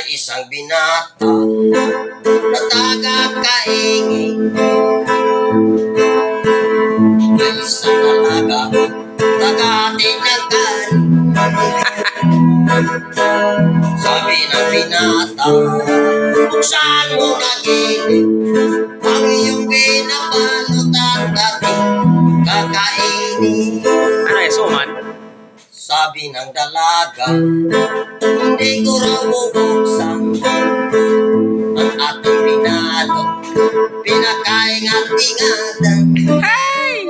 isang binata na taga-kaingin, isang dalaga taga-tinangkan. Sabi ng binata, buksan mo na gilid ang iyong binabalot at dating kakainin. Ano yung suman? Sabi ng dalaga, hindi ko raw bubuksan ang ating binalot, pinakaingat-ingatan. Hey!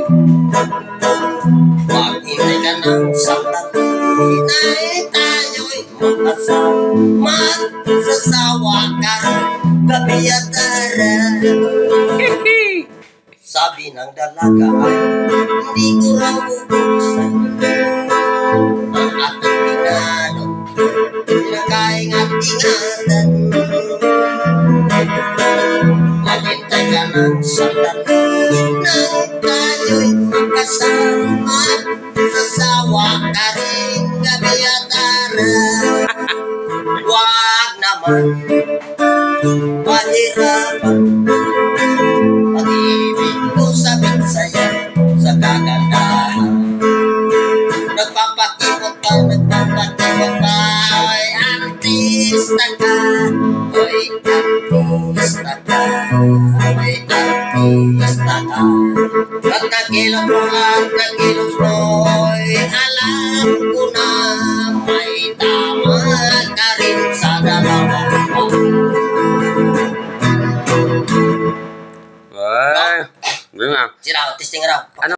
Maghintay ka ng sandali na tayo'y magkasama, sasawa ka gabi at araw. Sabi ng dalaga, hindi ko raw bubuksan ang ating binalot, pinakaingat-ingatan. Maghintay ka ng sandali na tayo'y magkasama, sasawa ka rin gabi at araw. Huwag naman mahirapan, pag-ibig ko sabit sa'yo sa kagandahan. Nagpapakipot ka, nagpapakipot ka, ay artista ka, ay artista ka, ay artista ka. Pag nakilos mo at nakilos mo, ay alam ko na may tama ka rin sa dalawa. Ay, ganyan nga. Sila, testing raw. Ano?